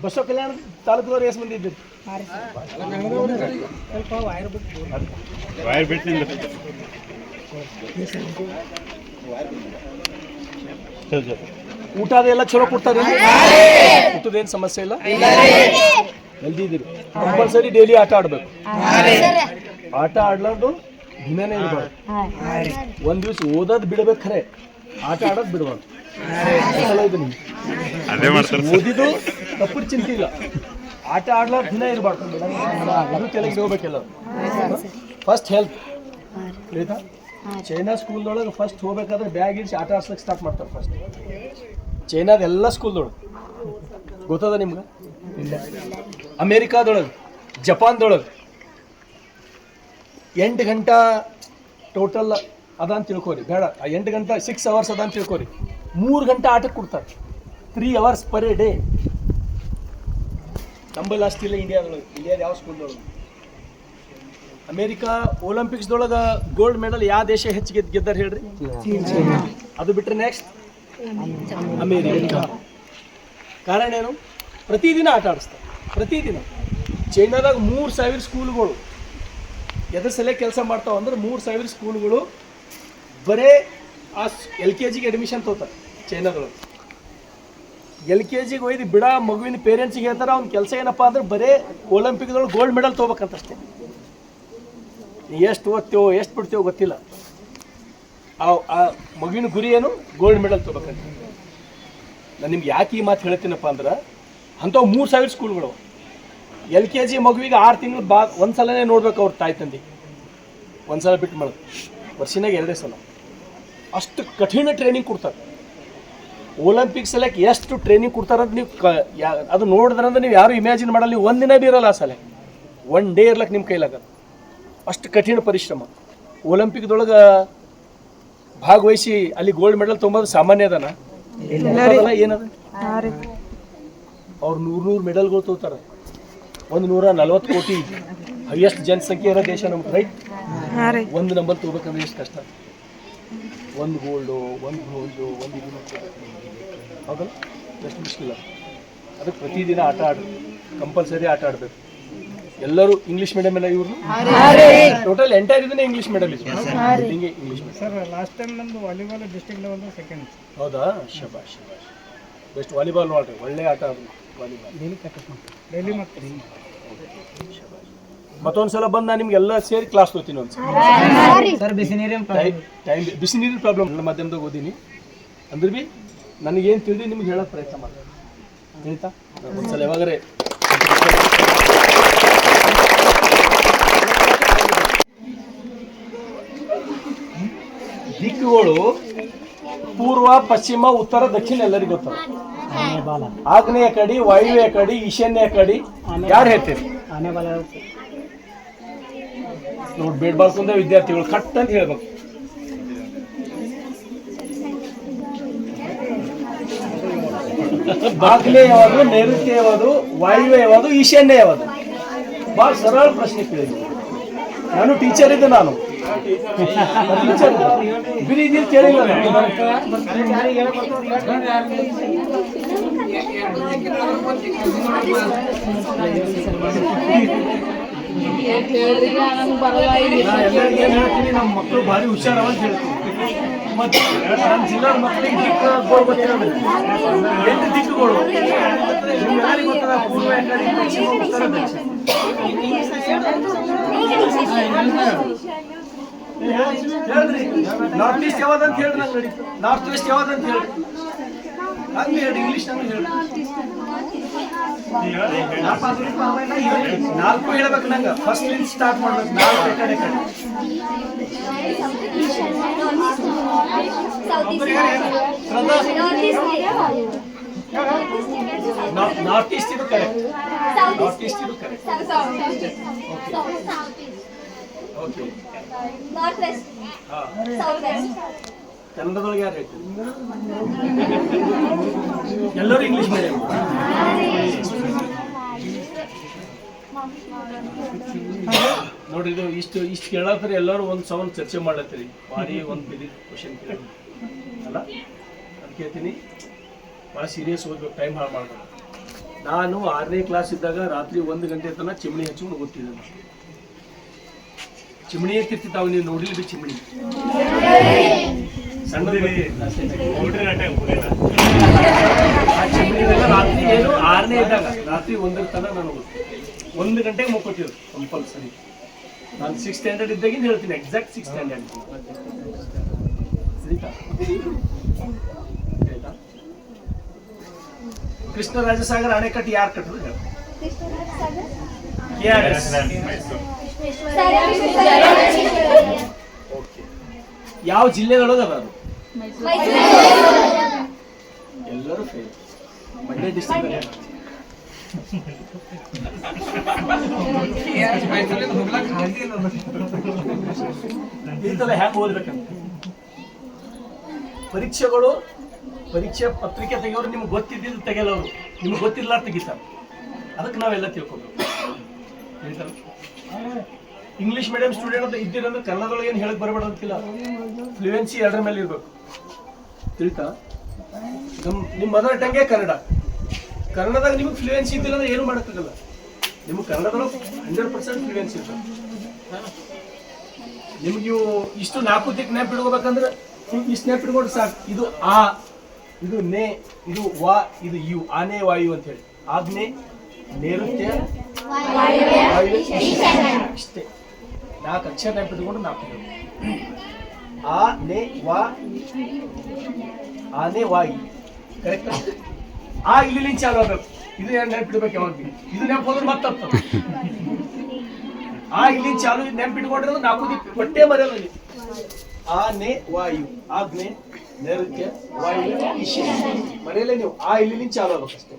ಬಸವ ಕಲ್ಯಾಣ ತಾಲೂಕದವ್ರು ಎಷ್ಟು ಮಂದಿ ಇದ್ದೀರಿ? ಊಟ ಅದೆಲ್ಲ ಚಲೋ ಕೊಡ್ತಾರೆ, ಊಟದೇನು ಸಮಸ್ಯೆ ಇಲ್ಲ, ಹೆಲ್ದಿ ಇದ್ದೀರಿ. ಕಂಪಲ್ಸರಿ ಡೈಲಿ ಆಟ ಆಡ್ಬೇಕು. ಆಟ ಆಡ್ಲಾರ್ದು ದಿನನೇ ಇರ್ಬಾರ್ದು. ಒಂದ್ ದಿವ್ಸ ಓದೋದ್ ಬಿಡ್ಬೇಕು, ಖರೆ ಆಟ ಆಡೋದ್ ಬಿಡ್ಬಾರ್ದು. ಓದಿದ್ದು ತಪ್ಪು ಚಿಂತೆ ಇಲ್ಲ, ಆಟ ಆಡ್ಲಾರ್ದು ದಿನ ಇರ್ಬಾರ್ದು. ಅದು ತೆಲುಗಿಗೆ ಹೋಗ್ಬೇಕೆಲ್ಲ. ಫಸ್ಟ್ ಹೆಲ್ತ್ ಆಯ್ತಾ? ಚೈನಾ ಸ್ಕೂಲ್ದೊಳಗೆ ಫಸ್ಟ್ ಹೋಗ್ಬೇಕಾದ್ರೆ ಬ್ಯಾಗ್ ಇರಿಸಿ ಆಟ ಆಡ್ಸಕ್ಕೆ ಸ್ಟಾರ್ಟ್ ಮಾಡ್ತಾರೆ. ಫಸ್ಟ್ ಚೈನಾದ ಎಲ್ಲ ಸ್ಕೂಲ್ದೊಳಗೆ ಗೊತ್ತದ ನಿಮ್ಗೆ? ಅಮೇರಿಕಾದೊಳಗೆ, ಜಪಾನ್ದೊಳಗೆ 8 ಗಂಟೆ ಟೋಟಲ್ ಅದಂತ ತಿಳ್ಕೊರಿ. ಬೇಡ, 8 ಗಂಟೆ 6 ಅವರ್ಸ್ ಅದಂತ ತಿಳ್ಕೊರಿ. 3 ಗಂಟೆ ಆಟಕ್ಕೆ ಕೊಡ್ತಾರೆ, 3 ಅವರ್ಸ್ ಪರ್ ಡೇ. ನಂಬಲ್ಲಿ ಅಷ್ಟಿಲ್ಲ ಇಂಡಿಯಾದೊಳಗೆ. ಇಂಡಿಯಾದ ಯಾವ ಸ್ಕೂಲ್ದೊಳಗೆ? ಅಮೇರಿಕಾ ಒಲಿಂಪಿಕ್ಸ್ದೊಳಗೆ ಗೋಲ್ಡ್ ಮೆಡಲ್ ಯಾವ ದೇಶ ಹೆಚ್ಚಿಗೆ ಗೆದ್ದಾರ ಹೇಳ್ರಿ? ಅದು ಬಿಟ್ಟರೆ ನೆಕ್ಸ್ಟ್ ಅಮೇರಿಕಾ. ಕಾರಣ ಏನು? ಪ್ರತಿದಿನ ಆಟ ಆಡಿಸ್ತಾರೆ, ಪ್ರತಿದಿನ. ಚೈನಾದಾಗ 3000 ಸ್ಕೂಲ್ಗಳು ಎದ್ರ ಸಲ ಕೆಲಸ ಮಾಡ್ತಾವ ಅಂದ್ರೆ 3000 ಸ್ಕೂಲ್ಗಳು ಬರೇ ಆ LKGಗೆ ಅಡ್ಮಿಷನ್ ತೊಗೋತಾರೆ. ಚೈನಾದೊಳಗೆ LKGಗೆ ಒಯ್ದು ಬಿಡ ಮಗುವಿನ ಪೇರೆಂಟ್ಸಿಗೆ ಹೇಳ್ತಾರೆ, ಅವ್ನ ಕೆಲಸ ಏನಪ್ಪ ಅಂದ್ರೆ ಬರೇ ಒಲಿಂಪಿಕ್ದೊಳಗೆ ಗೋಲ್ಡ್ ಮೆಡಲ್ ತೊಗೋಬೇಕಂತಷ್ಟೇ. ನೀ ಎಷ್ಟು ಓದ್ತೇವೋ ಎಷ್ಟು ಬಿಡ್ತೇವೋ ಗೊತ್ತಿಲ್ಲ, ಆ ಮಗುವಿನ ಗುರಿ ಏನು? ಗೋಲ್ಡ್ ಮೆಡಲ್ ತೊಗೋಬೇಕಂತ. ನಾನು ನಿಮ್ಗೆ ಯಾಕೆ ಈ ಮಾತು ಹೇಳ್ತೀನಪ್ಪ ಅಂದ್ರೆ, ಅಂಥವು 3000 ಸ್ಕೂಲ್ಗಳು. LKG ಮಗುವಿಗೆ 6 ತಿಂಗಳು ಒಂದ್ಸಲನೇ ನೋಡ್ಬೇಕು ಅವ್ರ ತಾಯಿ ತಂದೆ. ಒಂದ್ಸಲ ಬಿಟ್ಟು ಮಾಡೋದು, ವರ್ಷನಾಗ 2 ಸಲ. ಅಷ್ಟು ಕಠಿಣ ಟ್ರೈನಿಂಗ್ ಕೊಡ್ತಾರೆ. ಒಲಿಂಪಿಕ್ಸ್ ಸಲಕ್ಕೆ ಎಷ್ಟು ಟ್ರೈನಿಂಗ್ ಕೊಡ್ತಾರಂತ ನೀವು ಅದು ನೋಡಿದ್ರಂದ್ರೆ ನೀವು ಯಾರು ಇಮ್ಯಾಜಿನ್ ಮಾಡಲ್ಲ. ನೀವು ಒಂದಿನ ಬಿ ಇರಲ್ಲ ಆ ಸಲ, 1 ಡೇ ಇರ್ಲಕ್ಕೆ ನಿಮ್ಮ ಕೈಲಾಗಲ್ಲ. ಅಷ್ಟು ಕಠಿಣ ಪರಿಶ್ರಮ. ಒಲಿಂಪಿಕ್ದೊಳಗೆ ಭಾಗವಹಿಸಿ ಅಲ್ಲಿ ಗೋಲ್ಡ್ ಮೆಡಲ್ ತೊಗೊಂಬೋದು ಸಾಮಾನ್ಯ ಅದನ? ಏನದ? ಅವ್ರು 100 ಮೆಡಲ್ಗಳು ತೊಗೋತಾರೆ. 140 ಕೋಟಿ ಹೈಯೆಸ್ಟ್ ಜನಸಂಖ್ಯೆ ಇರೋ ದೇಶ ನಮ್ಗೆ, ರೈಟ್? ಒಂದು ನಂಬರ್ ತೊಗೋಬೇಕಂದ್ರೆ ಎಷ್ಟು ಕಷ್ಟ. 1 ಗೋಲ್ಡು, 1 ಬ್ರೋಂಜು, 1 ಇದನ್ನು ಹೌದಲ್ಲ? ಎಷ್ಟು ಮುಷ್ಕಿಲ್ಲ. ಅದಕ್ಕೆ ಪ್ರತಿದಿನ ಆಟ ಕಂಪಲ್ಸರಿ ಆಟ ಆಡಬೇಕು. ಎಲ್ಲರೂ ಇಂಗ್ಲೀಷ್ ಮೀಡಿಯಂ ಎಲ್ಲ ಇವ್ರು ಟೋಟಲ್ ಎಂಟೈರ್ ಇದನ್ನೇ ಇಂಗ್ಲೀಷ್ ಮೀಡಿಯಂ ಇದೆ. ಇಂಗ್ಲೀಷ್ ಸರ್ ಲಾಸ್ಟ್ ಟೈಮ್ ನಮ್ಮದು ವಾಲಿಬಾಲ್ ಡಿಸ್ಟ್ರಿಕ್ಟ್ ಲೆವೆಲ್ ಸೆಕೆಂಡ್. ಹೌದಾ? ಶಬಾಷ್ ಶಬಾಷ್. ಬೆಸ್ಟ್ ವಾಲಿಬಾಲ್ ನೋಡ್ರಿ, ಒಳ್ಳೆ ಆಟ ಅದು ವಾಲಿಬಾಲ್. ಡೈಲಿ ಮತ್ತೆ ಮತ್ತೊಂದು ಸಲ ಬಂದು ನಾನು ನಿಮ್ಗೆಲ್ಲ ಸೇರಿ ಕ್ಲಾಸ್ ತೊಗೊತೀನಿ. ಒಂದು ಸರ್ ಬಿಸಿ ನೀರಿನ ಪ್ರಾಬ್ಲಮ್ ನನ್ನ ಮಾಧ್ಯಮದಾಗ ಓದೀನಿ ಅಂದ್ರೆ ಬಿ ನನಗೇನು ತಿಳಿದು ನಿಮ್ಗೆ ಹೇಳೋಕ್ಕೆ ಪ್ರಯತ್ನ ಮಾಡ್ತೀನಿ. ಹೇಳ್ತಾ ಒಂದ್ಸಲ ಯಾವಾಗರೆ ದಿಕ್ಕುಗಳು ಪೂರ್ವ, ಪಶ್ಚಿಮ, ಉತ್ತರ, ದಕ್ಷಿಣ ಎಲ್ಲರಿಗೂ ಗೊತ್ತದ. ಆಗ್ನೇಯ ಕಡಿ, ವಾಯುವ್ಯ ಕಡಿ, ಈಶಾನ್ಯ ಕಡಿ ಯಾರು ಹೇಳ್ತೀರಿ? ನೋಡಿ, ಬೇಡ್ಬಾರ್ದು ವಿದ್ಯಾರ್ಥಿಗಳು ಕಟ್ ಅಂತ ಹೇಳ್ಬೇಕು. ಆಗ್ನೇಯ ಯಾವುದು, ನೈಋತ್ಯ ಯಾವುದು, ವಾಯುವ್ಯ ಯಾವುದು, ಈಶಾನ್ಯ ಯಾವುದು? ಭಾಳ ಸರಳ ಪ್ರಶ್ನೆ ಕೇಳಿದ್ವಿ. ನಾನು ಟೀಚರ್ ಇದ್ದೆ, ನಾನು ಟೀಚರ್ ಬಿರಿ ಇದ್ದಿದ್ದು ಕೇಳಿಲ್ಲ. ಹೇಳ್ತೀನಿ, ನಮ್ಮ ಮಕ್ಕಳು ಭಾರಿ ಹುಷಾರವ ಅಂತ ಹೇಳ್ತೀನಿ. ಮತ್ತೆ ನಮ್ಮ ಜಿಲ್ಲಾ ಮಕ್ಕಳಿಗೆ ದಿಕ್ಕುಗಳು ಗೊತ್ತಿರೋದು 8 ದಿಕ್ಕುಗಳು. ಯಾರಿಗೆ ಗೊತ್ತದ? ಪೂರ್ವ, ಕಡೆ, ಪಶ್ಚಿಮ, ಉತ್ತರ, ದಕ್ಷಿಣ. ಹೇಳ್ರಿ, ನಾರ್ತ್ ಈಸ್ಟ್ ಯಾವ್ದಂತ ಹೇಳ್ರಿ. ನಂಗೆ ನಡಿ. ನಾರ್ತ್ ವೆಸ್ಟ್ ಯಾವ್ದಂತ ಹೇಳ್ರಿ. ಹಂಗೆ ಹೇಳಿ, ಇಂಗ್ಲೀಷ್ ನಂಗೆ ಹೇಳಿ. 4 ಹೇಳ್ಬೇಕು ನಂಗೆ. ಫಸ್ಟ್ ಲಿಂಕ್ ಸ್ಟಾರ್ಟ್ ಮಾಡ್ಬೇಕು. 4 ಕಡೆ ಕಡೆ. ನಾರ್ತ್ ಈಸ್ಟ್ ಇದು ಕರೆಕ್ಟ್. ನಾರ್ತ್ ಈಸ್ಟ್ ಇದು ಕರೆಕ್ಟ್. ಓಕೆ. ಕನ್ನಡದೊಳಗೆ ಯಾರು ಹೇಳ್ತೀವಿ? ಎಲ್ಲರೂ ಇಂಗ್ಲೀಷ್ ಮೀಡಿಯಂ. ನೋಡ್ರಿ, ಇದು ಇಷ್ಟು ಕೇಳತ್ರಿ. ಎಲ್ಲರೂ ಒಂದು ಸವನ್ ಚರ್ಚೆ ಮಾಡ್ಲತ್ತೀರಿ. ಭಾರಿ ಒಂದು ಬಿದಿ ಕ್ವಶನ್ ಕೇಳಿ ಅಲ್ಲ? ಅದು ಕೇಳ್ತೀನಿ. ಭಾಳ ಸೀರಿಯಸ್ ಓದ್ಬೇಕು, ಟೈಮ್ ಹಾಳು ಮಾಡ್ಬೇಕು. ನಾನು 6ನೇ ಕ್ಲಾಸ್ ಇದ್ದಾಗ ರಾತ್ರಿ 1 ಗಂಟೆ ತನಕ ಚಿಮಣಿ ಹಚ್ಕೊಂಡು ಓದ್ತಿದ್ದೆ ನಾನು. ಚಿಮಣಿ ಎತ್ತಿರ್ತಿತ್ತಾವ, ನೀವು ನೋಡಿಲ್ರಿ ಚಿಮಣಿ ಸಣ್ಣ ಆ ಚಿಮಣಿನೆಲ್ಲ ರಾತ್ರಿ ಏನು 6ನೇ ಇದ್ದಾಗ ರಾತ್ರಿ 1 ತನಕ ನಾನು ಓದ್ತೀನಿ. 1 ಗಂಟೆಗೆ ಮುಕ್ಕೋತೀವಿ ಕಂಪಲ್ಸರಿ. ನಾನು 6th ಸ್ಟ್ಯಾಂಡರ್ಡ್ ಇದ್ದಾಗಿಂದ ಹೇಳ್ತೀನಿ, ಎಕ್ಸಾಕ್ಟ್ 6th ಸ್ಟ್ಯಾಂಡರ್ಡ್. ಕೃಷ್ಣರಾಜಸಾಗರ ಅಣೆಕಟ್ಟು ಯಾರು ಕಟ್ಟರು ಹೇಳಿ? ಓಕೆ. ಯಾವ ಜಿಲ್ಲೆದೊಳಗದ ಅದು? ಎಲ್ಲರೂ ಫೇಲ್. ಮಂಡ್ಯ ಡಿಸ್ಟ್ರಿಕ್ಟ್ ಇಂಥಲ್ಲ ಹ್ಯಾಂಗ ಓದ್ಬೇಕಂತ. ಪರೀಕ್ಷೆಗಳು, ಪರೀಕ್ಷೆ ಪತ್ರಿಕೆ ತೆಗೆಯೋರು ನಿಮ್ಗೆ ಗೊತ್ತಿದ್ದು ತೆಗೆಯಲ್ಲ, ಅವರು ನಿಮ್ಗೆ ಗೊತ್ತಿಲ್ಲ ತೆಗಿತಾರೆ. ಅದಕ್ಕೆ ನಾವೆಲ್ಲ ತಿಳ್ಕೊಬೇಕು. ಇಂಗ್ಲಿಷ್ ಮೀಡಿಯಂ ಸ್ಟೂಡೆಂಟ್ ಅಂತ ಇದ್ದೀರಂದ್ರೆ ಕನ್ನಡದೊಳಗೆ ಏನು ಹೇಳಕ್ ಬರಬೇಡ ಅಂತಿಲ್ಲ, ಫ್ಲೂಯೆನ್ಸಿ 2ರ ಮೇಲೆ ಇರ್ಬೇಕು. ತಿಳಿತಾ? ನಿಮ್ಮ ಮದರ್ ಟಂಗೇ ಕನ್ನಡ. ಕನ್ನಡದಾಗ ನಿಮ್ಗೆ ಫ್ಲೂಯೆನ್ಸಿ ಇದ್ದಿಲ್ಲ ಅಂದ್ರೆ ಏನು ಮಾಡೋಕ್ಕಾಗಲ್ಲ. ನಿಮ್ಗೆ ಕನ್ನಡದೊಳಗೆ 100% ಫ್ಲೂಯೆನ್ಸಿ ಇರ್ತದೆ. ನಿಮ್ಗೆ ಇವು ಇಷ್ಟು 4 ದಿಕ್ಕ ನೆನಪು ಇಟ್ಕೋಬೇಕಂದ್ರೆ ಇಷ್ಟು ನೆನಪು ಇಟ್ಕೊಂಡು ಸಾಕು. ಇದು ಆ, ಇದು ನೇ, ಇದು ವಾ, ಇದು ಯು. ಆನೆ ವಾಯು ಅಂತ ಹೇಳಿ. ಆಜ್ಞೆ, ನೈಋತ್ಯ, ವಾಯು, ಇಷ್ಟೇ 4 ಅಕ್ಷರ ನೆನಪು ಇಟ್ಕೊಂಡು 4 ಆ, ನೇ, ವಾ, ಆನೆ ವಾಯು. ಕರೆಕ್ಟ್? ಆ ಇಲ್ಲಿ ಚಾಲು ಆಗ್ಬೇಕು. ಇದು ನೆನಪಿಡ್ಬೇಕು ಯಾವಾಗ. ಇದು ನೆನಪು ಹೋದ್ರೆ ಮತ್ತೆ ಆ ಇಲ್ಲಿ ಚಾಲು ನೆನಪಿಟ್ಕೊಂಡ್ರೆ 4 ದಿಕ್ಕ ಹೊಟ್ಟೆ ಮರೆಯಲ್ಲ. ಆನೆ ವಾಯು, ಆಜ್ಞೆ, ನೈಋತ್ಯ, ವಾಯು, ಈಶಾನ್ಯ ಮರೆಯಲ್ಲ ನೀವು. ಆ ಇಲ್ಲಿ ಚಾಲು ಆಗ್ಬೇಕಷ್ಟೇ.